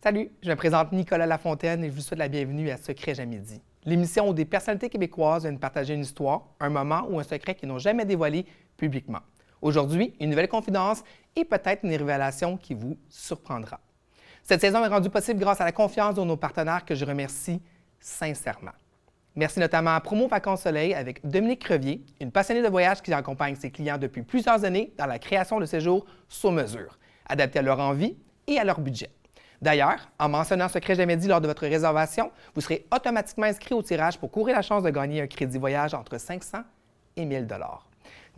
Salut, je me présente Nicolas Lafontaine et je vous souhaite la bienvenue à Secret Jamais dit, l'émission où des personnalités québécoises viennent partager une histoire, un moment ou un secret qu'ils n'ont jamais dévoilé publiquement. Aujourd'hui, une nouvelle confidence et peut-être une révélation qui vous surprendra. Cette saison est rendue possible grâce à la confiance de nos partenaires que je remercie sincèrement. Merci notamment à Promo Vacances Soleil avec Dominique Crevier, une passionnée de voyage qui accompagne ses clients depuis plusieurs années dans la création de séjours sur mesure, adaptés à leur envie et à leur budget. D'ailleurs, en mentionnant Secret Jamais dit lors de votre réservation, vous serez automatiquement inscrit au tirage pour courir la chance de gagner un crédit voyage entre 500 et 1 000 $.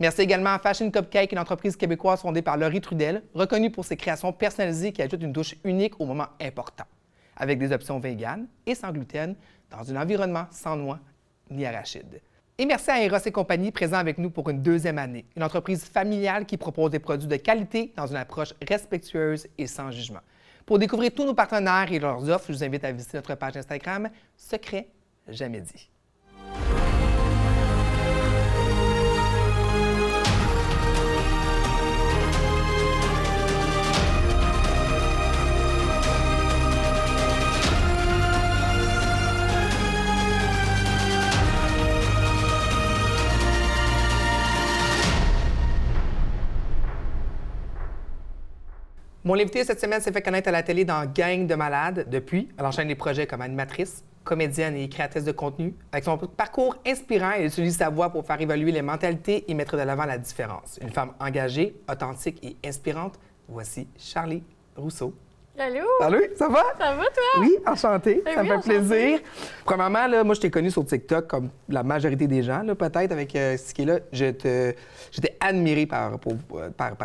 Merci également à Fashion Cupcake, une entreprise québécoise fondée par Laurie Trudel, reconnue pour ses créations personnalisées qui ajoutent une touche unique au moment important, avec des options véganes et sans gluten, dans un environnement sans noix ni arachides. Et merci à Eros et compagnie, présent avec nous pour une deuxième année, une entreprise familiale qui propose des produits de qualité dans une approche respectueuse et sans jugement. Pour découvrir tous nos partenaires et leurs offres, je vous invite à visiter notre page Instagram Secret Jamais dit. Mon invité cette semaine s'est fait connaître à la télé dans Gang de malades. Depuis, elle enchaîne des projets comme animatrice, comédienne et créatrice de contenu. Avec son parcours inspirant, elle utilise sa voix pour faire évaluer les mentalités et mettre de l'avant la différence. Une femme engagée, authentique et inspirante. Voici Charlie Rousseau. Allô? Salut, ça va? Ça va, toi? Oui, enchantée. Ben Ça oui, me fait enchantée. plaisir. Premièrement, là, moi, je t'ai connue sur TikTok comme la majorité des gens, là, peut-être, avec ce qui est là. J'étais admirée par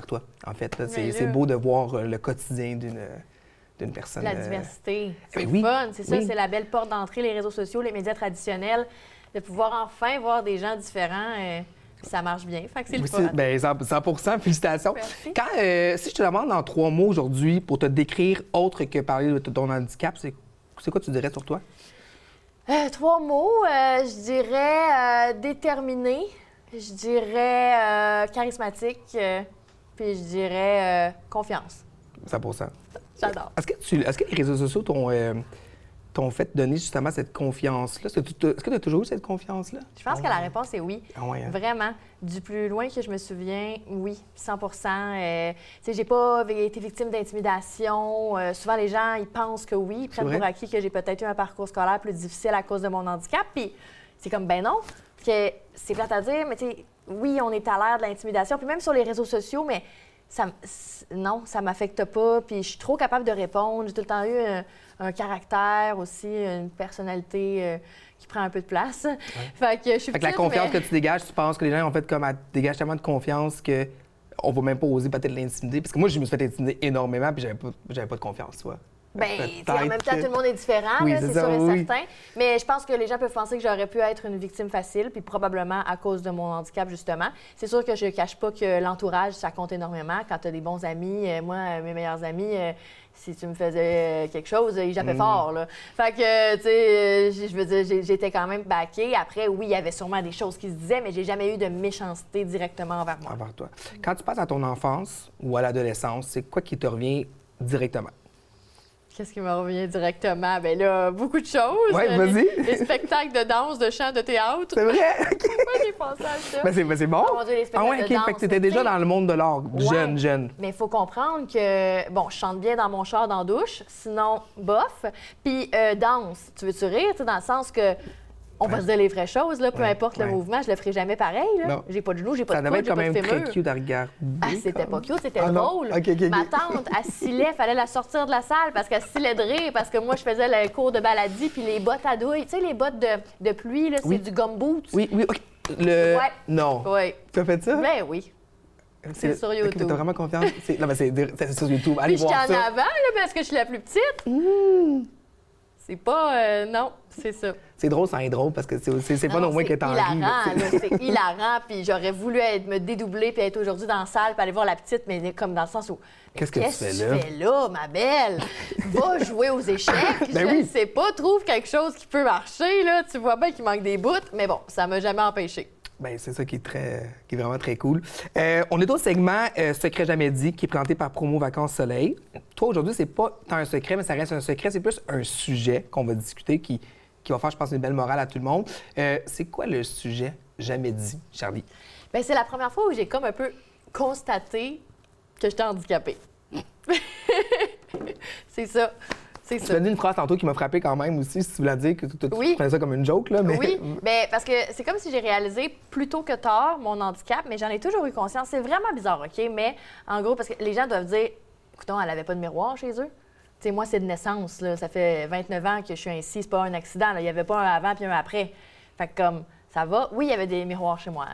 toi, en fait. Là. Mais là- C'est beau de voir le quotidien d'une personne. La diversité, c'est oui, fun. C'est ça, oui. c'est la belle porte d'entrée, les réseaux sociaux, les médias traditionnels. De pouvoir enfin voir des gens différents, ça marche bien. Fait que c'est le Oui, fun. ben 100 félicitations. Merci. Si je te demande en 3 mots aujourd'hui pour te décrire autre que parler de ton handicap, c'est quoi tu dirais sur toi? 3 mots, je dirais déterminé, je dirais charismatique, puis je dirais confiance. 100 J'adore. Est-ce que les réseaux sociaux t'ont fait donner justement cette confiance-là? Est-ce que tu as toujours eu cette confiance-là? Je pense que la réponse est oui. Ah ouais, hein? Vraiment. Du plus loin que je me souviens, oui, 100 Tu sais, j'ai pas été victime d'intimidation. Souvent, les gens, ils pensent que oui. Ils prennent vrai? pour acquis que j'ai peut-être eu un parcours scolaire plus difficile à cause de mon handicap. Puis c'est comme, ben non. Que c'est plate à dire, mais tu sais, oui, on est à l'ère de l'intimidation. Puis même sur les réseaux sociaux, mais non, ça m'affecte pas. Puis je suis trop capable de répondre. J'ai tout le temps eu un caractère aussi, une personnalité qui prend un peu de place. Fait que je suis Fait que la petite, confiance mais- que tu dégages, tu penses que les gens ont fait comme elle dégage tellement de confiance que on va même pas oser peut-être l'intimider. Parce que moi, je me suis fait intimider énormément puis j'avais pas de confiance, toi. Bien, en même temps, tout le monde est différent, Oui, là, c'est c'est ça, sûr et oui. certain. Mais je pense que les gens peuvent penser que j'aurais pu être une victime facile, puis probablement à cause de mon handicap, justement. C'est sûr que je ne cache pas que l'entourage, ça compte énormément. Quand tu as des bons amis, moi, mes meilleurs amis, si tu me faisais quelque chose, ils jappaient fort, là. Fait que, tu sais, je veux dire, j'étais quand même backée. Après, oui, il y avait sûrement des choses qui se disaient, mais j'ai jamais eu de méchanceté directement envers moi. Envers toi. Quand tu passes à ton enfance ou à l'adolescence, c'est quoi qui te revient directement? Qu'est-ce qui me revient directement? Bien là, beaucoup de choses. Ouais, vas-y. Les spectacles de danse, de chant, de théâtre. C'est vrai? OK. Pourquoi j'ai pensé à ça? Ben c'est bon. Oh mon Dieu, les spectacles ouais, OK. de danse, Fait que tu étais mais déjà tu sais- dans le monde de l'art, Ouais. jeune. Mais il faut comprendre que, bon, je chante bien dans mon char, dans la douche, sinon, bof. Puis danse, tu veux-tu rire? Tu sais, dans le sens que on va se dire les vraies choses, là, peu Ouais, importe le ouais. mouvement, je le ferai jamais pareil. Là. Non. J'ai pas de genoux, j'ai pas Ça de devait coude, être j'ai quand pas de même très fémur. cute à regarder. Ah, c'était pas cute, c'était Ah, non. drôle. OK. Ma tante, elle scillait, fallait la sortir de la salle parce qu'elle scillait de rire, parce que moi, je faisais le cours de baladie, puis les bottes à douille. Tu sais, les bottes de pluie, là, c'est Oui. du gumboot. Oui, OK. Ouais. Non. Oui. Tu as fait ça? Ben oui. c'est sur OK, YouTube. t'as vraiment confiance? Non, mais c'est sur YouTube. Allez Puis j'étais voir en ça. avant, là, parce que je suis la plus petite. C'est pas... non, c'est ça. C'est drôle sans être drôle parce que c'est pas Non, au moins que c'est t'en hilarant, ris. là, tu sais. là, c'est hilarant. Puis j'aurais voulu me dédoubler puis être aujourd'hui dans la salle puis aller voir la petite, mais comme dans le sens où... Qu'est-ce que tu fais là? Qu'est-ce que tu fais là, ma belle? Va jouer aux échecs. Ben je oui. ne sais pas, trouve quelque chose qui peut marcher, là. Tu vois bien qu'il manque des bouts, mais bon, ça m'a jamais empêché. Bien, c'est ça qui est vraiment très cool. On est au segment Secret jamais dit, qui est présenté par Promo Vacances Soleil. Toi, aujourd'hui, c'est pas tant un secret, mais ça reste un secret. C'est plus un sujet qu'on va discuter qui va faire, je pense, une belle morale à tout le monde. C'est quoi le sujet jamais dit, Charlie? Bien, c'est la première fois où j'ai comme un peu constaté que j'étais handicapée. C'est ça. C'est Tu ça. m'as dit une phrase tantôt qui m'a frappé quand même aussi, si tu voulais dire que tu prenais ça comme une joke, là. Mais... Oui, bien, parce que c'est comme si j'ai réalisé plus tôt que tard mon handicap, mais j'en ai toujours eu conscience. C'est vraiment bizarre, OK? Mais en gros, parce que les gens doivent dire, écoutons, elle avait pas de miroir chez eux. Tu sais, moi, c'est de naissance, là. Ça fait 29 ans que je suis ainsi, c'est pas un accident, là. Il y avait pas un avant puis un après. Fait que comme, ça va. Oui, il y avait des miroirs chez moi.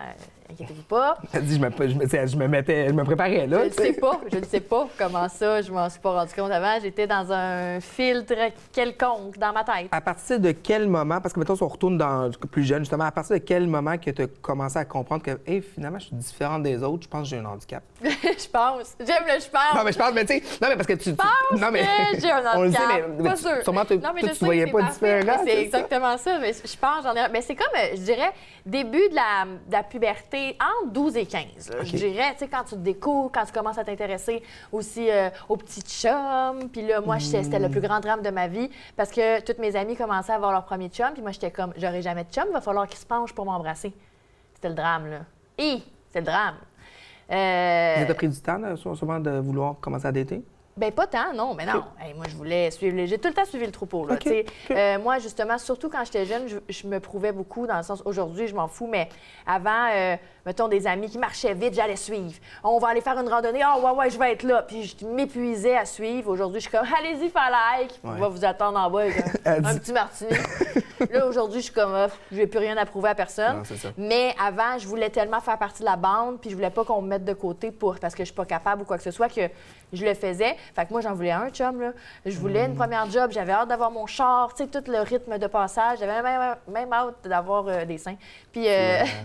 Inquiétez-vous pas. Elle dit, je me préparais là. Je ne sais pas comment ça, je m'en suis pas rendu compte avant. J'étais dans un filtre quelconque dans ma tête. À partir de quel moment, parce que mettons, si on retourne dans plus jeune, justement, à partir de quel moment que tu as commencé à comprendre que, hey, finalement, je suis différente des autres, je pense que j'ai un handicap? Je pense. J'aime le je pense. Non, mais je pense, mais tu sais, non, mais parce que tu. pense que j'ai un handicap. On le sait, mais Pas sûr. sûrement, Non, mais toi, je tu sais voyais que pas parfait. différent. C'est exactement ça. Mais je pense, j'en ai. Mais c'est comme, je dirais, début de la puberté, entre 12 et 15. Là. OK. Je dirais, tu sais, quand tu te découvres, quand tu commences à t'intéresser aussi aux petits chums. Puis là, moi, c'était le plus grand drame de ma vie parce que toutes mes amies commençaient à avoir leur premier chum. Puis moi, j'étais comme, j'aurai jamais de chum, il va falloir qu'ils se penchent pour m'embrasser. C'était le drame, là. C'est le drame. Ça t'a pris du temps, là, sûrement, de vouloir commencer à dater? Ben pas tant, non. Mais non. Hey, moi, je voulais suivre. J'ai tout le temps suivi le troupeau. Là, OK, tu sais. OK. Moi, justement, surtout quand j'étais jeune, je me prouvais beaucoup dans le sens. Aujourd'hui, je m'en fous, mais avant, mettons, des amis qui marchaient vite, j'allais suivre. On va aller faire une randonnée. Ah, ouais, je vais être là. Puis je m'épuisais à suivre. Aujourd'hui, je suis comme, allez-y, faire like. On va vous attendre en bas avec un petit martini. Là, aujourd'hui, je suis comme, je n'ai plus rien à prouver à personne. Non, c'est ça. Mais avant, je voulais tellement faire partie de la bande, puis je voulais pas qu'on me mette de côté parce que je suis pas capable ou quoi que ce soit, que je le faisais. Fait que moi, j'en voulais un chum, là. Je voulais une première job, j'avais hâte d'avoir mon char, tu sais, tout le rythme de passage. J'avais même hâte d'avoir des seins, puis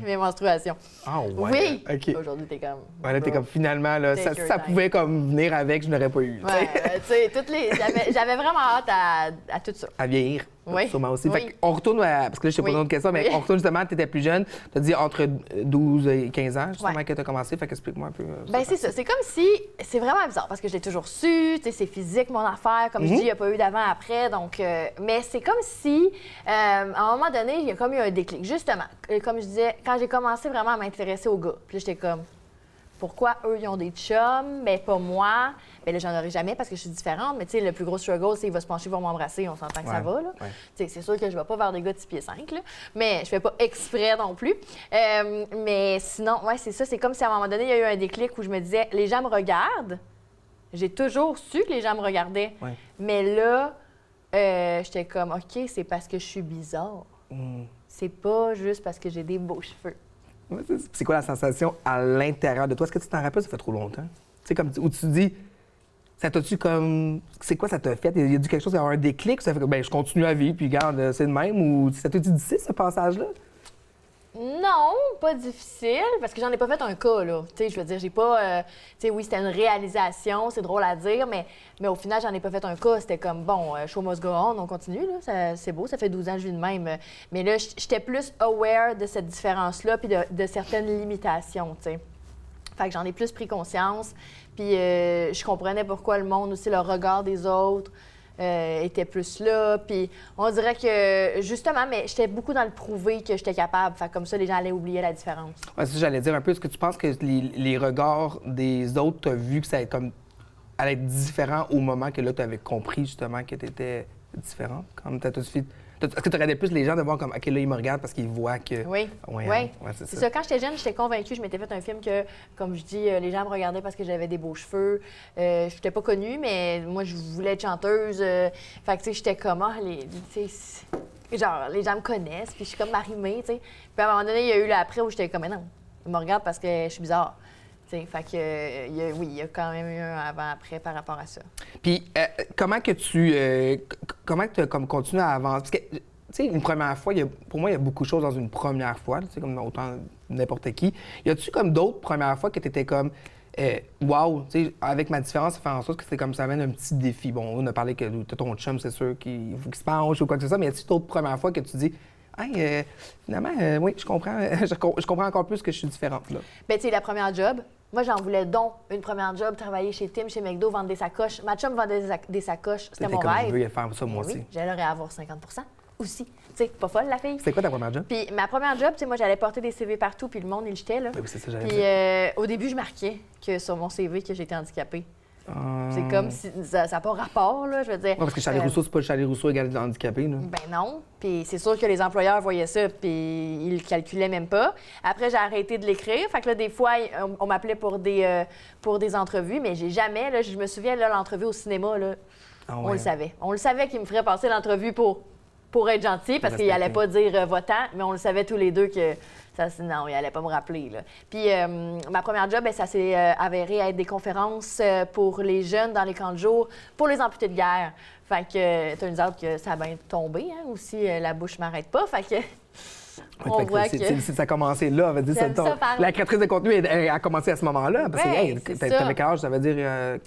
mes menstruations. Ah, ouais. Oui! OK. Aujourd'hui, t'es comme... Ouais, là, t'es comme, finalement, là, Take ça your time. pouvait comme venir avec, je n'aurais pas eu. tu sais. Ouais, tu sais, j'avais vraiment hâte à tout ça. À vieillir. Oui. Sûrement aussi. Oui. Fait on retourne parce que là, je t'ai posé une autre question, mais Oui. on retourne justement, tu étais plus jeune. Tu as dit entre 12 et 15 ans, justement, Ouais. que tu as commencé. Fait qu'explique-moi un peu. Ben c'est ça. C'est comme si... C'est vraiment bizarre parce que je l'ai toujours su. Tu sais, c'est physique, mon affaire. Comme je dis, il n'y a pas eu d'avant-après. Donc, mais c'est comme si, à un moment donné, il y a comme eu un déclic. Justement, comme je disais, quand j'ai commencé vraiment à m'intéresser aux gars, puis là, j'étais comme... Pourquoi eux, ils ont des chums, mais pas moi? Bien là, j'en aurai jamais parce que je suis différente. Mais tu sais, le plus gros struggle, c'est qu'il va se pencher, il va m'embrasser. On s'entend que ça va, là. Ouais. Tu sais, c'est sûr que je vais pas vers des gars de 6 pieds 5, là. Mais je fais pas exprès non plus. Mais sinon, ouais, c'est ça. C'est comme si à un moment donné, il y a eu un déclic où je me disais, les gens me regardent. J'ai toujours su que les gens me regardaient. Ouais. Mais là, j'étais comme, OK, c'est parce que je suis bizarre. C'est pas juste parce que j'ai des beaux cheveux. Ouais, c'est quoi la sensation à l'intérieur de toi? Est-ce que tu t'en rappelles? Ça fait trop longtemps. Tu sais, comme où tu te dis, ça t'a-tu comme. C'est quoi ça t'a fait? Il y a dû quelque chose, il y a eu un déclic, ou ça fait que ben, je continue à vivre, puis regarde, c'est le même, ou ça t'a-tu dit ce passage-là? Non, pas difficile, parce que j'en ai pas fait un cas, là. Tu sais, je veux dire, j'ai pas... tu sais, oui, c'était une réalisation, c'est drôle à dire, mais au final, j'en ai pas fait un cas. C'était comme, bon, show must go on, on continue, là. C'est beau, ça fait 12 ans que je vis de même. Mais là, j'étais plus aware de cette différence-là, puis de certaines limitations, tu sais. Fait que j'en ai plus pris conscience, puis je comprenais pourquoi le monde aussi, le regard des autres... était plus là, puis on dirait que, justement, mais j'étais beaucoup dans le prouver que j'étais capable, fait comme ça, les gens allaient oublier la différence. Ouais, c'est ça, j'allais dire un peu. Est-ce que tu penses que les regards des autres, tu as vu que ça allait être différent au moment que là, tu avais compris justement que tu étais différente? Est-ce que tu regardais plus les gens de voir comme, OK, là, ils me regardent parce qu'ils voient que. Oui, Ouais, oui. ouais, c'est C'est ça. ça. Quand j'étais jeune, j'étais convaincue. Je m'étais fait un film que, comme je dis, les gens me regardaient parce que j'avais des beaux cheveux. Je n'étais pas connue, mais moi, je voulais être chanteuse. Fait que, tu sais, j'étais comme, genre, les gens me connaissent, puis je suis comme Marie-Mé, tu sais. Puis à un moment donné, il y a eu l'après où j'étais comme, mais non, ils me regardent parce que je suis bizarre. T'sais, fait que, oui, il y a quand même eu un avant-après par rapport à ça. Puis, comment que tu as comme continué à avancer? Parce que, tu sais, une première fois, pour moi, il y a beaucoup de choses dans une première fois, tu sais, comme autant n'importe qui. Y a-tu comme d'autres premières fois que tu étais comme, wow, tu sais, avec ma différence, ça fait en sorte que c'était comme ça amène un petit défi. Bon, on a parlé que t'as ton chum, c'est sûr qu'il faut qu'il se penche ou quoi que ce soit, mais y a-tu d'autres premières fois que tu dis, Hey, finalement, oui, je comprends. Je comprends encore plus que je suis différente, là. Ben, tu sais, la première job, moi, j'en voulais donc une première job, travailler chez Tim, chez McDo, vendre des sacoches. Ma chum vendait des sacoches, c'était mon comme, rêve. je veux faire ça, moi Ben aussi. oui, j'aimerais avoir 50 aussi. Tu sais, pas folle, la fille. C'est quoi ta première job? Puis ma première job, tu sais, moi, j'allais porter des CV partout, puis le monde, il le jetait, là. Oui, c'est ça, j'allais Puis dire. au début, je marquais que sur mon CV que j'étais handicapée. C'est Ah. comme si ça n'a pas rapport, là, je veux dire. Ouais, parce que Charlie Rousseau, c'est pas Charlie Rousseau égal handicapé, là. Ben non. Puis c'est sûr que les employeurs voyaient ça, puis ils le calculaient même pas. Après, j'ai arrêté de l'écrire. Fait que là, des fois, on m'appelait pour des entrevues, mais j'ai jamais, là, je me souviens, là, l'entrevue au cinéma, là, Ah on ouais. le savait. On le savait qu'il me ferait passer l'entrevue pour être gentil, parce qu'il allait pas dire votant, mais on le savait tous les deux que non, il allait pas me rappeler, là. Puis ma première job, ben, ça s'est avéré être des conférences pour les jeunes dans les camps de jour, pour les amputés de guerre. Fait que, turns out que ça a bien tombé, hein, aussi, la bouche m'arrête pas. Fait que, on voit que... Ça a commencé là. Veut dire, J'aime ça parler. la créatrice de contenu a commencé à ce moment-là. Parce que, Ouais, hey, c'est ça. t'avais quel âge? Ça veut dire...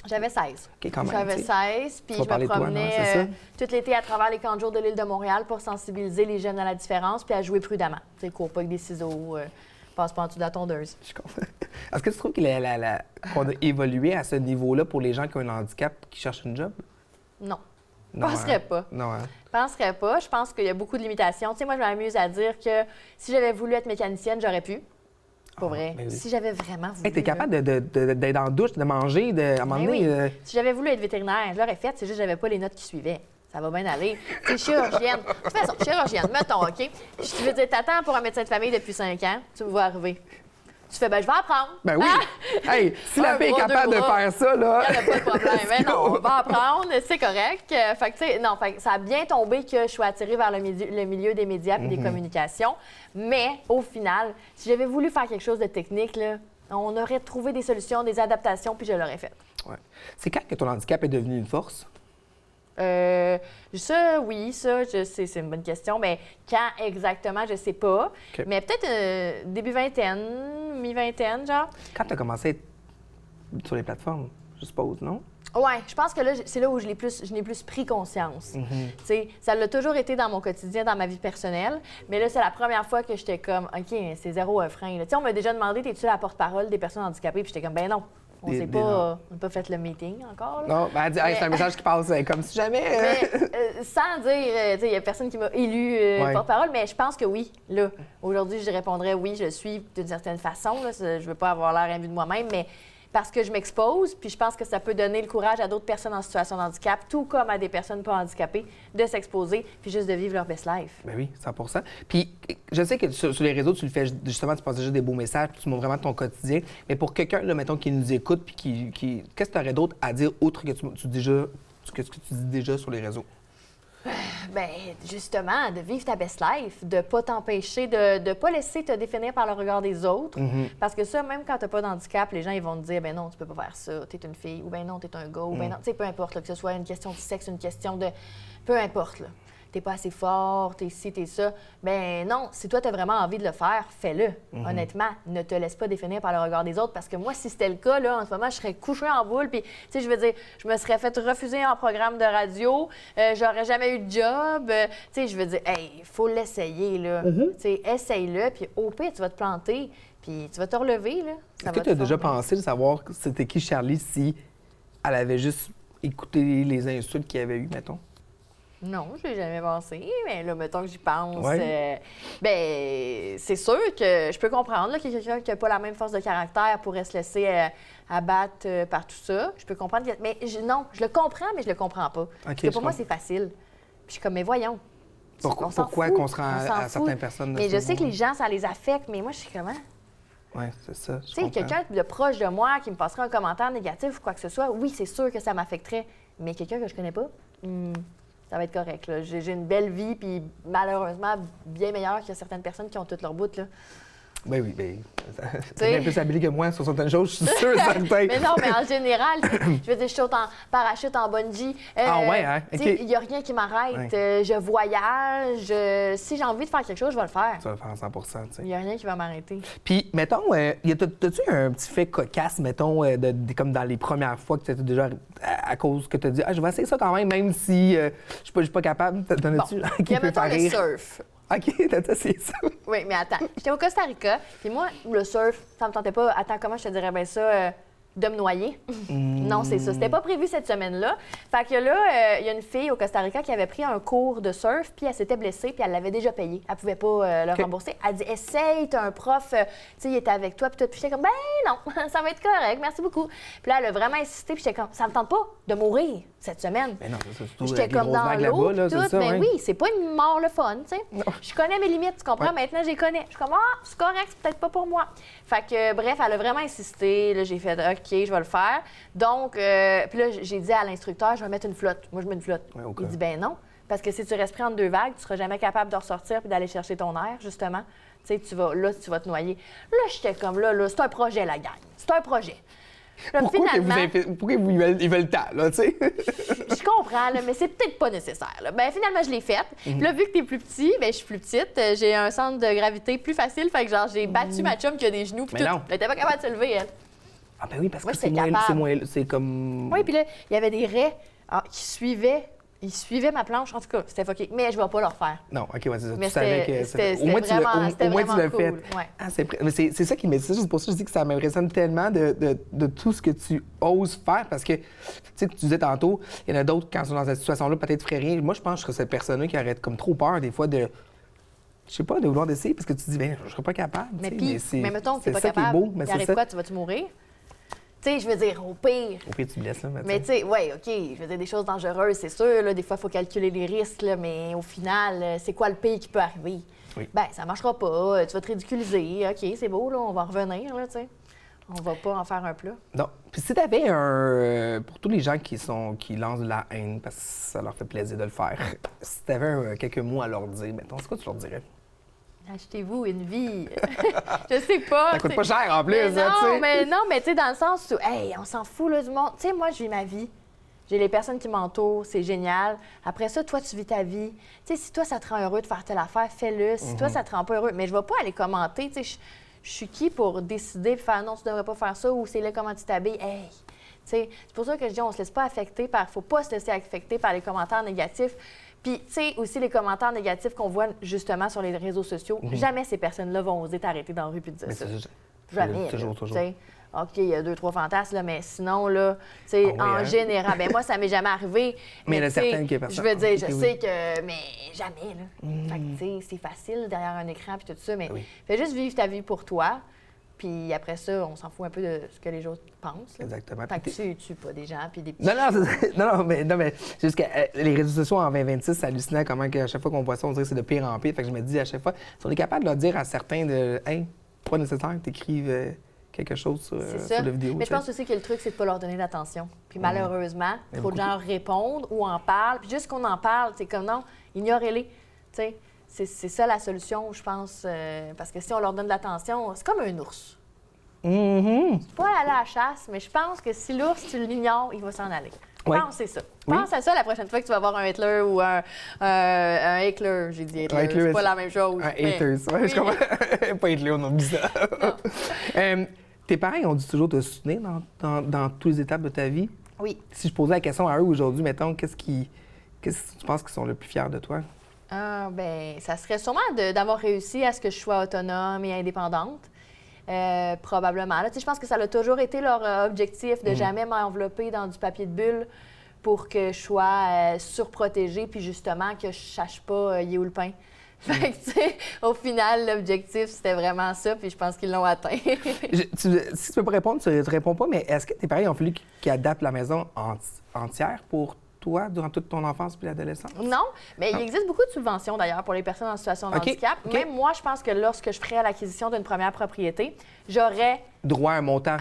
J'avais 16. OK, quand même, J'avais tu sais. 16, puis Tu vas je me parler de toi, non? promenais C'est ça? tout l'été à travers les camps de jour de l'île de Montréal pour sensibiliser les jeunes à la différence puis à jouer prudemment. Tu sais, cours pas avec des ciseaux, passe pas en dessous de la tondeuse. Je comprends. Est-ce que tu trouves qu'on a évolué à ce niveau-là pour les gens qui ont un handicap qui cherchent une job? Non. Je Non, penserais hein? pas. Non, hein? Je penserais pas. Je pense qu'il y a beaucoup de limitations. Tu sais, moi, je m'amuse à dire que si j'avais voulu être mécanicienne, j'aurais pu. Pour vrai. ben oui. Si j'avais vraiment voulu. Hey, t'es capable d'être dans la douche, de manger, à un moment Ben donné... oui. Si j'avais voulu être vétérinaire, je l'aurais fait. C'est juste que j'avais pas les notes qui suivaient. Ça va bien aller. Tu sais, chirurgienne. De toute façon, chirurgienne, mettons, OK? Je veux dire, t'attends pour un médecin de famille depuis 5 ans, tu me vois arriver. Tu fais, ben je vais apprendre. Ben oui! Ah! Hey, si la Un fille est bras, capable deux de bras. faire ça, là... Il n'y a pas de problème. Mais non, on va apprendre, c'est correct. Fait que, tu sais, non, fait que ça a bien tombé que je sois attirée vers le milieu des médias et des communications. Mais au final, si j'avais voulu faire quelque chose de technique, là, on aurait trouvé des solutions, des adaptations, puis je l'aurais fait. Ouais. C'est quand que ton handicap est devenu une force? Ça, oui, ça, je sais, c'est une bonne question. Mais quand exactement, je sais pas. OK. Mais peut-être début vingtaine, mi-vingtaine, genre. Quand tu as commencé à être sur les plateformes, je suppose, non? Ouais, je pense que là, c'est là où je n'ai plus pris conscience. Tu sais, ça l'a toujours été dans mon quotidien, dans ma vie personnelle, mais là, c'est la première fois que j'étais comme, OK, c'est zéro un frein. Tu sais, on m'a déjà demandé, t'es-tu la porte-parole des personnes handicapées? Puis j'étais comme, ben non, on n'a pas fait le meeting encore. Là. Non, ben elle dit, hey, c'est un message qui passe comme si jamais... Mais, sans dire, tu sais, il n'y a personne qui m'a élu porte-parole, mais je pense que oui. Là, aujourd'hui, je répondrais oui, je suis d'une certaine façon. Là, je ne veux pas avoir l'air imbu de moi-même, mais parce que je m'expose, puis je pense que ça peut donner le courage à d'autres personnes en situation de handicap, tout comme à des personnes pas handicapées, de s'exposer, puis juste de vivre leur best life. Ben oui, 100 Puis je sais que sur les réseaux, tu le fais justement, tu passes déjà des beaux messages, puis tu montres vraiment ton quotidien. Mais pour quelqu'un, là, mettons, qui nous écoute, puis qu'est-ce que tu aurais d'autre à dire autre que tu dis déjà sur les réseaux? Bien, justement, de vivre ta best life, de pas t'empêcher, de ne pas laisser te définir par le regard des autres. Parce que ça, même quand tu n'as pas d'handicap, les gens ils vont te dire, ben non, tu peux pas faire ça, tu es une fille, ou ben non, tu es un gars, ou ben non, tu sais, peu importe, là, que ce soit une question de sexe, une question de... Peu importe, là. T'es pas assez fort, t'es ci, t'es ça. Ben non, si toi, t'as vraiment envie de le faire, fais-le. Honnêtement, ne te laisse pas définir par le regard des autres, parce que moi, si c'était le cas, là, en ce moment, je serais couchée en boule, puis, tu sais, je veux dire, je me serais fait refuser en programme de radio, j'aurais jamais eu de job, tu sais, je veux dire, hey, il faut l'essayer, là. Tu sais, essaye-le, puis au pire, tu vas te planter, puis tu vas te relever, là. Est-ce que tu as déjà pensé de savoir c'était qui Charlie si elle avait juste écouté les insultes qu'il y avait eu, mettons? Non, je l'ai jamais pensé, mais là, mettons que j'y pense, Ouais. ben c'est sûr que je peux comprendre là, que quelqu'un qui n'a pas la même force de caractère pourrait se laisser abattre par tout ça. Je peux comprendre, mais non, je le comprends, mais je le comprends pas. Parce que pour moi, c'est facile. Puis je suis comme, mais voyons. Pourquoi qu'on se rend à certaines personnes? Mais je sais que les gens, ça les affecte, mais moi, je suis comment? Oui, c'est ça. Tu sais, quelqu'un de proche de moi qui me passerait un commentaire négatif ou quoi que ce soit, oui, c'est sûr que ça m'affecterait. Mais quelqu'un que je connais pas, ça va être correct. Là. J'ai une belle vie, puis malheureusement, bien meilleure que certaines personnes qui ont toutes leur bout. Là. Ben oui, ben, t'es bien plus habillé que moi sur certaines choses, je suis sûre, certain. Mais non, mais en général, je veux dire, je saute en parachute, en bungee. ouais, hein? Tu sais, OK. il n'y a rien qui m'arrête. Je voyage. Si j'ai envie de faire quelque chose, je vais le faire. Tu vas le faire à 100 tu sais. Il n'y a rien qui va m'arrêter. Puis, mettons, t'as-tu un petit fait cocasse, mettons, comme dans les premières fois que tu étais déjà à cause que tu as dit, je vais essayer ça quand même si je suis pas capable. T'en as-tu Il y qui a, peut mettons, faire le rire? surf. OK, t'as essayé ça. Oui, mais attends. J'étais au Costa Rica, puis moi, le surf, ça me tentait pas. Attends, comment je te dirais bien ça? De me noyer. Non, c'est ça. C'était pas prévu cette semaine-là. Fait que là, il y a une fille au Costa Rica qui avait pris un cours de surf, puis elle s'était blessée, puis elle l'avait déjà payé. Elle pouvait pas le rembourser. Elle dit essaye, t'as un prof, tu sais, il était avec toi, puis tout. Puis j'étais comme ben non, ça va être correct, merci beaucoup. Puis là, elle a vraiment insisté, puis j'étais comme ça me tente pas de mourir cette semaine. Mais non, c'est surtout J'étais comme dans l'eau, tout. Mais oui, c'est pas une mort le fun, tu sais. Je connais mes limites, tu comprends? Maintenant, je les connais. Je suis comme c'est correct, c'est peut-être pas pour moi. Fait que bref, elle a vraiment insisté. Là, j'ai fait OK, je vais le faire. Donc, puis là, j'ai dit à l'instructeur, je vais mettre une flotte. Moi, je mets une flotte. Ouais, okay. Il dit, ben non, parce que si tu restes pris entre deux vagues, tu seras jamais capable de ressortir puis d'aller chercher ton air, justement. Tu sais, tu vas te noyer. Là, j'étais comme là, c'est un projet, la gang. C'est un projet. Là, pourquoi ils veulent tant, là, tu sais? Je comprends, là, mais c'est peut-être pas nécessaire. Là. Ben, finalement, je l'ai faite. Puis là, vu que t'es plus petit, ben, je suis plus petite. J'ai un centre de gravité plus facile. Fait que, genre, j'ai battu ma chum qui a des genoux. Puis tout. Elle était pas capable de se lever, elle. Ah, ben oui, parce moi, que c'est moins. C'est comme. Oui, puis là, il y avait des raies qui suivaient. Ils suivaient ma planche. En tout cas, c'était fucké. Mais je vais pas le refaire. Non, OK, ouais, c'est ça. Mais tu savais que c'était au moins, tu l'as cool. fait. Ouais. Ah, mais c'est ça qui m'est. C'est juste pour ça que je dis que ça m'impressionne tellement de tout ce que tu oses faire. Parce que, tu sais, tu disais tantôt, il y en a d'autres, quand ils sont dans cette situation-là, peut-être feraient rien. Moi, je pense que je serais cette personne-là qui aurait comme trop peur, des fois, de. Je sais pas, de vouloir d'essayer, parce que tu te dis, bien, je serais pas capable. Mais mettons que t'es pas capable. capable. Beau, mais il arrive quoi? Tu vas-tu mourir? Tu sais, je veux dire, au pire. Au pire, tu blesses, là. Mais tu sais, oui, OK, je veux dire, des choses dangereuses, c'est sûr. Là, des fois, il faut calculer les risques, là, mais au final, c'est quoi le pire qui peut arriver? Oui. Bien, ça marchera pas. Tu vas te ridiculiser. OK, c'est beau, là, on va revenir, là, tu sais. On va pas en faire un plat. Non. Puis si t'avais un... pour tous les gens qui lancent de la haine, parce que ça leur fait plaisir de le faire, si t'avais quelques mots à leur dire, mettons, c'est quoi tu leur dirais? Achetez-vous une vie. Je sais pas. Ça coûte pas cher en plus, mais tu sais. Non, mais tu sais, dans le sens où, hey, on s'en fout là, du monde. Tu sais, moi, je vis ma vie. J'ai les personnes qui m'entourent, c'est génial. Après ça, toi, tu vis ta vie. Tu sais, si toi, ça te rend heureux de faire telle affaire, fais-le. Si toi, ça te rend pas heureux, mais je vais pas aller commenter. Tu sais, je suis qui pour décider et faire non, tu devrais pas faire ça ou c'est là comment tu t'habilles. Hey! Tu sais, c'est pour ça que je dis, on se laisse pas affecter par. Faut pas se laisser affecter par les commentaires négatifs. Puis, tu sais, aussi les commentaires négatifs qu'on voit justement sur les réseaux sociaux, jamais ces personnes-là vont oser t'arrêter dans la rue et te dire mais ça. Jamais. Toujours. OK, il y a 2-3 fantasmes, là, mais sinon, là, tu sais, en général, ben moi, ça m'est jamais arrivé. Mais il y en a certaines qui je veux dire, je sais que, mais jamais, là. Fait que, tu sais, c'est facile derrière un écran puis tout ça, mais fais juste vivre ta vie pour toi. Puis après ça, on s'en fout un peu de ce que les autres pensent. Là. Exactement. Fait que tu tues pas des gens, puis des petits... Non, mais c'est juste que les réseaux sociaux en 2026, c'est hallucinant comment à chaque fois qu'on voit ça, on dirait que c'est de pire en pire. Fait que je me dis à chaque fois, si on est capable de leur dire à certains de « Hey, pas nécessaire que tu écrives quelque chose sur la vidéo. » Mais je pense aussi que le truc, c'est de pas leur donner l'attention. Puis malheureusement, trop de gens leur répondent ou en parlent. Puis juste qu'on en parle, c'est comme non, ignorez-les. Tu sais. C'est ça la solution, je pense, parce que si on leur donne de l'attention, c'est comme un ours. C'est pas aller à la chasse, mais je pense que si l'ours, tu l'ignores, il va s'en aller. Oui. Pense c'est ça. Pense à ça la prochaine fois que tu vas voir un Hitler ou un Hitler. J'ai dit Hitler, c'est pas la même chose. Un Hitler, oui. Je comprends. Pas Hitler, on oublie ça. Tes parents, ils ont dû toujours te soutenir dans toutes les étapes de ta vie? Oui. Si je posais la question à eux aujourd'hui, mettons, qu'est-ce que tu penses qu'ils sont le plus fiers de toi? Ben, ça serait sûrement d'avoir réussi à ce que je sois autonome et indépendante. Probablement. Là, je pense que ça a toujours été leur objectif de jamais m'envelopper dans du papier de bulle pour que je sois surprotégée puis justement que je sache pas il est où le pain. Fait que, tu sais, au final, l'objectif, c'était vraiment ça, puis je pense qu'ils l'ont atteint. Si tu peux pas répondre, tu réponds pas, mais est-ce que tes parents ont fallu qu'ils adaptent la maison entière pour toi durant toute ton enfance puis l'adolescence? Non, mais il existe beaucoup de subventions d'ailleurs pour les personnes en situation de handicap. Même moi, je pense que lorsque je ferais l'acquisition d'une première propriété, j'aurais droit à un montant.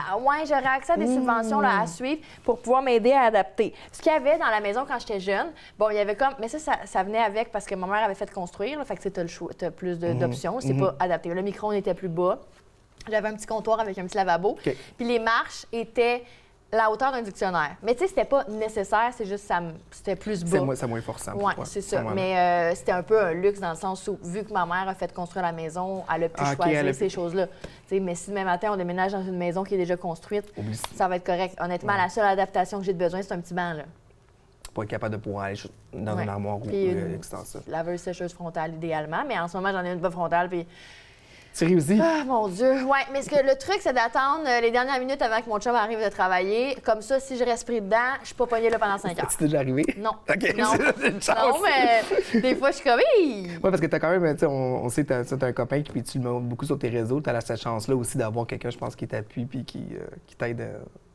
J'aurais accès à des subventions là, à suivre pour pouvoir m'aider à adapter. Ce qu'il y avait dans la maison quand j'étais jeune, bon, il y avait comme. Mais ça venait avec parce que ma mère avait fait construire, là, fait que tu as le choix, tu as plus d'options. C'est pas adapté. Le micro-ondes était plus bas. J'avais un petit comptoir avec un petit lavabo. Puis les marches étaient la hauteur d'un dictionnaire. Mais tu sais, c'était pas nécessaire, c'est juste c'était plus bas. C'est moins forçant. Oui, c'est ça. Mais c'était un peu un luxe dans le sens où, vu que ma mère a fait construire la maison, elle a pu choisir ces choses-là. T'sais, mais si demain matin, on déménage dans une maison qui est déjà construite, ça va être correct. Honnêtement, la seule adaptation que j'ai de besoin, c'est un petit banc, là. pas être capable de pouvoir aller dans Ouais. une armoire ou Puis extensible. laveuse sécheuse frontale idéalement, mais en ce moment, j'en ai une pas frontale, puis Tu réussis? ah, mon Dieu! Ouais, mais le truc, c'est d'attendre les dernières minutes avant que mon chum arrive de travailler. Comme ça, si je reste pris dedans, je suis pas pognée là pendant 5 heures. C'est déjà arrivé? Non. OK, Non. c'est une chance. Non, mais des fois, je suis comme, hey! Oui, parce que t'as quand même, tu sais, on sait que t'as un copain qui puis tu le montres beaucoup sur tes réseaux. T'as cette chance-là aussi d'avoir quelqu'un, je pense, qui t'appuie puis qui t'aide.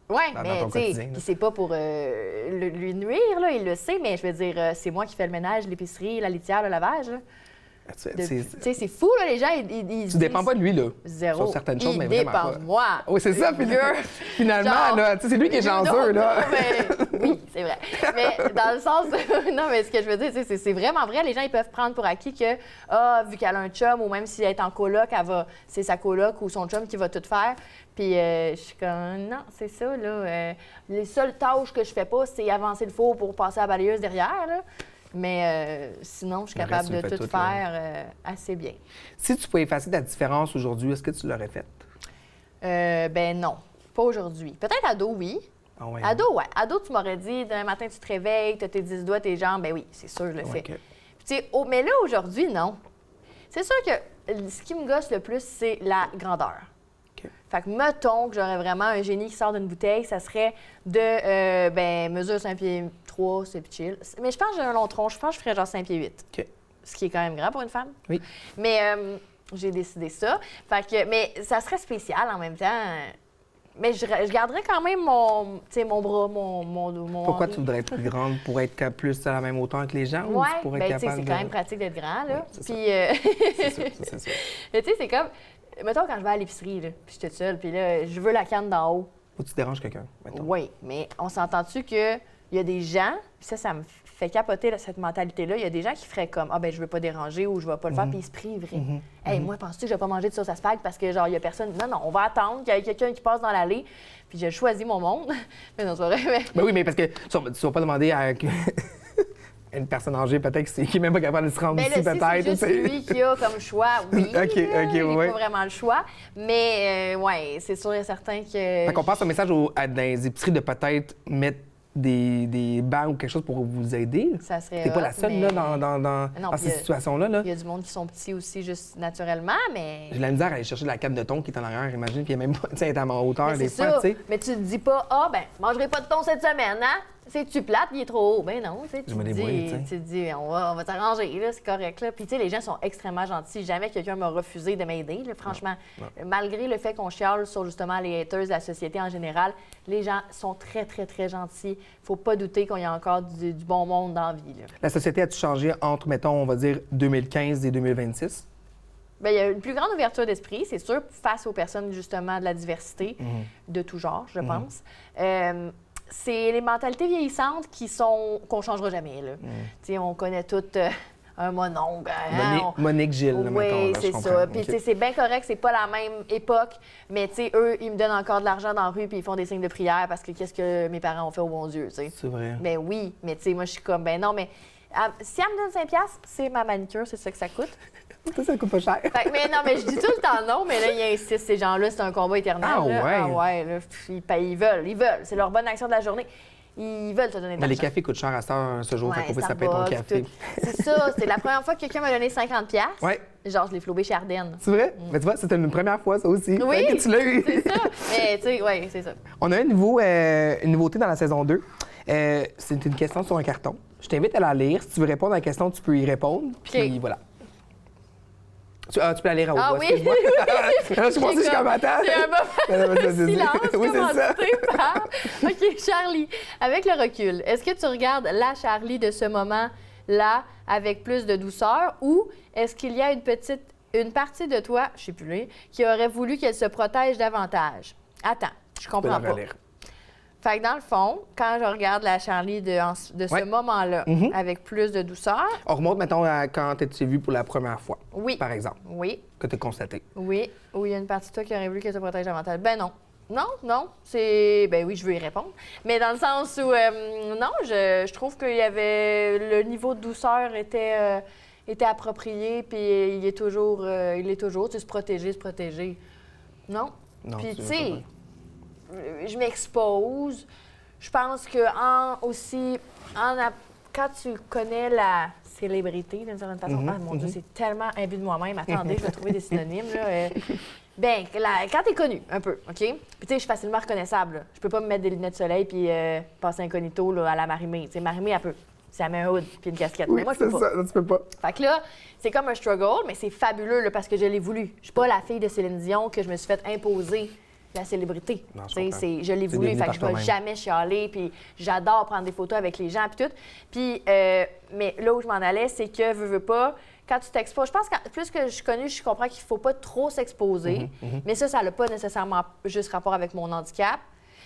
Ouais, dans mais ton tu sais, quotidien, là. puis c'est pas pour lui nuire, là, il le sait, mais je veux dire, c'est moi qui fais le ménage, l'épicerie, la litière, le lavage. Là. Tu sais, c'est fou, là, les gens, ils Tu dépends pas de lui, là. Zéro. Sur certaines choses, Il mais vraiment dépend pas. de moi. Oui, c'est ça. Finalement, Genre, là, tu sais, c'est lui qui est chanceux, là. Oui, c'est vrai. Mais dans le sens... non, mais ce que je veux dire, c'est vraiment vrai. Les gens, ils peuvent prendre pour acquis que, vu qu'elle a un chum, ou même si elle est en coloc, c'est sa coloc ou son chum qui va tout faire. Puis je suis comme, non, c'est ça, là. Les seules tâches que je fais pas, c'est avancer le four pour passer la balayeuse derrière, là. Mais sinon, je suis Le capable reste, de tu le tout fais tout, là. faire assez bien. Si tu pouvais effacer ta différence aujourd'hui, est-ce que tu l'aurais faite? Ben non, pas aujourd'hui. Peut-être ado, oui. Ah ouais. Ado, ouais. Ado, tu m'aurais dit, demain matin, tu te réveilles, tu as tes 10 doigts, tes jambes. Ben oui, c'est sûr, je le fais. OK. Puis, tu sais, mais là, aujourd'hui, non. C'est sûr que ce qui me gosse le plus, c'est la grandeur. OK. Fait que, mettons que j'aurais vraiment un génie qui sort d'une bouteille, ça serait de, mesure 5 pieds 3, c'est chill. Mais je pense que j'ai un long tronc, je pense que je ferais genre 5 pieds 8. OK. Ce qui est quand même grand pour une femme. Oui. Mais j'ai décidé ça. Fait que, mais ça serait spécial en même temps. Mais je garderais quand même mon bras, mon Pourquoi Henri. tu voudrais être plus grande pour être plus à la même hauteur que les gens? Ou Ouais, tu pourrais ben, être tu sais, capable c'est de... quand même pratique d'être grand, là. Ouais, c'est ça. Puis, C'est sûr, c'est sûr. mais tu sais, c'est comme, mettons, quand je vais à l'épicerie, là, puis je suis toute seule, puis là, je veux la canne d'en haut. Ou tu déranges quelqu'un, mettons. Oui, mais on s'entend-tu qu'il y a des gens, puis ça me fait capoter là, cette mentalité-là, il y a des gens qui feraient comme, ah ben je veux pas déranger ou je vais pas le faire, puis ils se priveraient. Hey, moi, penses-tu que je vais pas manger de sauce à spag parce que, genre, il y a personne. Non, non, on va attendre qu'il y ait quelqu'un qui passe dans l'allée, puis j'ai choisi mon monde. Mais non, c'est pas vrai, mais... Ben oui, mais parce que tu ne vas pas demander à une personne âgée, peut-être, qui n'est même pas capable de se rendre Mais ici, là, si peut-être. c'est juste lui qui a comme choix, oui, OK, là, OK, il n'a ouais. pas vraiment le choix. Mais, ouais, c'est sûr et certain que... Fait qu'on passe un message dans les épiceries de peut-être mettre des bancs ou quelque chose pour vous aider. Ça serait T'es pas hot, la seule mais- là, dans Non, dans puis ces situations-là. Là. Il y a du monde qui sont petits aussi, juste naturellement, mais... J'ai de la misère à aller chercher la canne de thon qui est en arrière, imagine, puis il y a même pas, tu sais, elle est à ma hauteur Mais des c'est fois, ça. tu sais. Mais tu te dis pas, ah, ben, je mangerai pas de thon cette semaine, hein? C'est-tu plate, il est trop haut? Ben non, tu sais, Je me débrouille, tu sais. tu te dis, on va t'arranger, là, c'est correct, là. Puis, tu sais, les gens sont extrêmement gentils. Jamais quelqu'un m'a refusé de m'aider, là, franchement. Malgré le fait qu'on chiale sur, justement, les haters de la société en général, les gens sont très, très, très gentils. Faut pas douter qu'il y a encore du bon monde dans la vie, là. La société a-tu changé entre, mettons, on va dire 2015 et 2026? Bien, il y a une plus grande ouverture d'esprit, c'est sûr, face aux personnes, justement, de la diversité, de tout genre, je pense. C'est les mentalités vieillissantes qu'on changera jamais, là. Tu sais, on connaît toutes un mononcle. hein, Monique Gilles, là, mettons. Oui, là, c'est je comprends. ça. Puis, OK. tu sais, c'est bien correct, c'est pas la même époque, mais, tu sais, eux, ils me donnent encore de l'argent dans la rue, puis ils font des signes de prière parce que qu'est-ce que mes parents ont fait au bon Dieu, tu sais. C'est vrai. Ben oui, mais, tu sais, moi, je suis comme, ben non, mais si elle me donne 5$, c'est ma manicure, c'est ça que ça coûte. Ça coûte pas cher. Fait que, mais non, mais je dis tout le temps non, mais là, ils insistent, ces gens-là, c'est un combat éternel. Ah là. ouais? Ah ouais, là, ils veulent. C'est leur bonne action de la journée. Ils veulent te donner de Mais les l'argent. cafés coûtent cher à ce jour, Ouais, fait qu'on peut se payer ton Starbucks, café. tout. C'est ça, c'était la première fois que quelqu'un m'a donné 50$. Ouais. Genre, je l'ai flobé chez Ardennes. C'est vrai? Mais tu vois, c'était une première fois, ça aussi. Oui, Fait que tu l'as eu. c'est ça. Mais, tu sais, oui, c'est ça. On a une nouveauté dans la saison 2. C'est une question sur un carton. Je t'invite à la lire. Si tu veux répondre à la question, tu peux y répondre. Puis OK. voilà. Tu peux la lire à haute Ah voix, oui? excuse-moi. Je suis pensée, je suis comme attends. C'est un moment Ouais, de c'est- silence oui, c'est ça. commandité par... OK, Charlie, avec le recul, est-ce que tu regardes la Charlie de ce moment-là avec plus de douceur ou est-ce qu'il y a une partie de toi, je sais plus lire, qui aurait voulu qu'elle se protège davantage? Attends, je Tu peux comprends la pas. relire. Fait que dans le fond, quand je regarde la Charlie de ce Ouais. moment-là avec plus de douceur, On remonte, mettons, à quand tu t'es vu pour la première fois, oui, par exemple, oui, que tu as constaté. oui, ou il y a une partie de toi qui aurait voulu qu'elle se protège davantage. Ben non. Non, c'est... Ben oui, je veux y répondre. Mais dans le sens où, non, je trouve qu'il y avait... Le niveau de douceur était approprié, puis il est toujours, tu sais, se protéger. Non. Non, Puis, tu tu veux sais, je m'expose, Je pense que quand tu connais la célébrité, d'une certaine façon, ah, mon Dieu, c'est tellement imbu de moi-même. Attendez, je vais trouver des synonymes. Là, quand t'es connu, un peu, OK? Puis tu sais, je suis facilement reconnaissable. Là. Je peux pas me mettre des lunettes de soleil puis passer incognito là, à la Marie-Mé. Tu sais, Marie-Mé, elle peut. Si elle met un hood puis une casquette. Oui, Mais moi, je peux pas. Ça, tu peux pas. Fait que là, c'est comme un struggle, mais c'est fabuleux là, parce que je l'ai voulu. Je suis pas la fille de Céline Dion que je me suis fait imposer la célébrité. Non, je l'ai voulu, fait que je vais jamais chialer, puis j'adore prendre des photos avec les gens, puis tout. Puis, mais là où je m'en allais, c'est que, veux pas, quand tu t'exposes, je pense que plus que je suis connue, je comprends qu'il faut pas trop s'exposer, mais ça n'a pas nécessairement juste rapport avec mon handicap.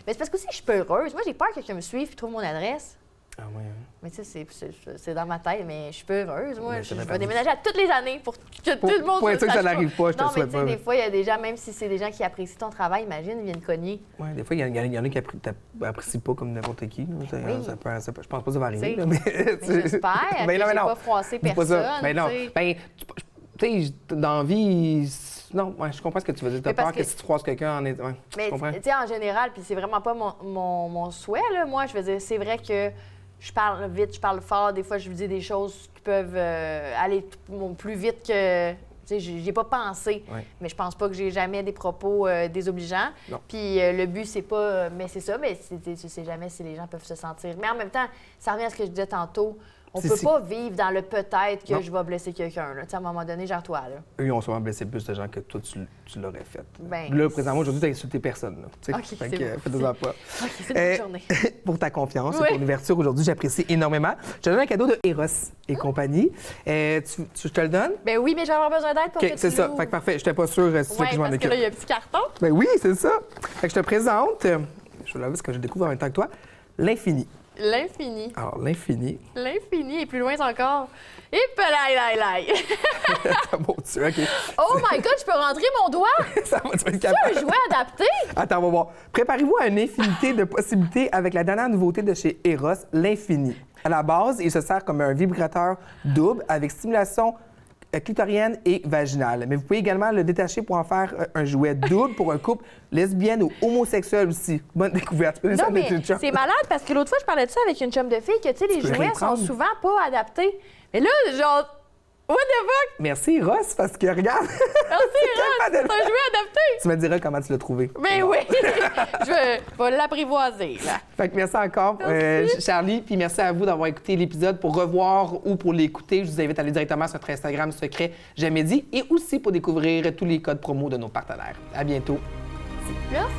Mais c'est parce que aussi, je suis pas heureuse. Moi, j'ai peur que quelqu'un me suive et trouve mon adresse. Ah oui, hein? Mais tu sais, c'est dans ma tête, mais je suis pas heureuse. Moi, je vais perdu. déménager à toutes les années pour que tout le monde Pour être sûr que ça n'arrive pas, je te Non, mais souhaite tu sais, pas. des fois, il y a des gens, même si c'est des gens qui apprécient ton travail, imagine, ils viennent cogner. Oui, des fois, il y en a qui n'apprécient pas comme n'importe qui. Là. Oui. Je pense pas que ça va arriver. Là, Mais j'espère que Ben non, j'ai mais non. pas froissé Dis pas personne. ça. Ben non. tu sais. Ben, tu sais, dans la vie, non, ouais, je comprends ce que tu veux dire. Tu as Mais parce peur que si tu froisses quelqu'un en est. Ouais, Mais je comprends. tu sais, en général, puis c'est vraiment pas mon souhait, là, moi, je veux dire, c'est vrai que je parle vite, je parle fort. Des fois, je vous dis des choses qui peuvent aller plus vite que... Tu sais, j'y ai pas pensé, Ouais. mais je pense pas que j'ai jamais des propos désobligeants. Non. Puis le but, c'est pas... mais c'est ça, mais tu sais jamais si les gens peuvent se sentir... Mais en même temps, ça revient à ce que je disais tantôt. On peut pas vivre dans le peut-être que Non. je vais blesser quelqu'un. Là. Tu sais, à un moment donné, gère-toi. Là. Eux, ils ont souvent blessé plus de gens que toi, tu l'aurais fait. Ben, Là, présentement, aujourd'hui, tu n'as insulté personne. Là, tu sais. OK, Fait c'est que, bon. fais-en pas. OK, c'est une bonne journée. Pour ta confiance Oui. et pour l'ouverture aujourd'hui, j'apprécie énormément. Je te donne un cadeau de Eros et compagnie. Je te le donne? Ben oui, mais je vais avoir besoin d'aide pour OK, que c'est tu ça. l'ouvres. Fait que parfait. Je n'étais pas sûre si tu veux Oui, que je m'en parce que occupe. là, il y a un petit carton. Ben oui, c'est ça. Fait que je te présente, je vais l'avouer parce que je découvre en même temps que toi, l'infini. L'infini. Alors, l'infini. L'infini et plus loin encore. Et pelaï. Mon Dieu, OK. Oh my God, je peux rentrer mon doigt? Ça va, tu vas être Un capable. jouet adapté? Attends, on va voir. Préparez-vous à une infinité de possibilités avec la dernière nouveauté de chez Eros, l'infini. À la base, il se sert comme un vibrateur double avec stimulation clitorienne et vaginale. Mais vous pouvez également le détacher pour en faire un jouet double pour un couple lesbienne ou homosexuel aussi. Bonne découverte. Non, mais c'est malade parce que l'autre fois, je parlais de ça avec une chum de fille que, tu sais, les peux jouets rien sont prendre. souvent pas adaptés. Mais là, genre, what the fuck? Merci, Ross, parce que regarde. Merci, Ron, capable de c'est un jouet adapté. Tu me diras comment tu l'as trouvé. Mais oui, je vais l'apprivoiser, là. Fait que merci encore, Merci. Charlie. Puis merci à vous d'avoir écouté l'épisode. Pour revoir ou pour l'écouter, je vous invite à aller directement sur notre Instagram secret Jamais dit et aussi pour découvrir tous les codes promo de nos partenaires. À bientôt. Merci.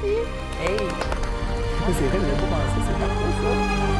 Hey. C'est vrai, je n'avais pas pensé, c'est parfait, ça.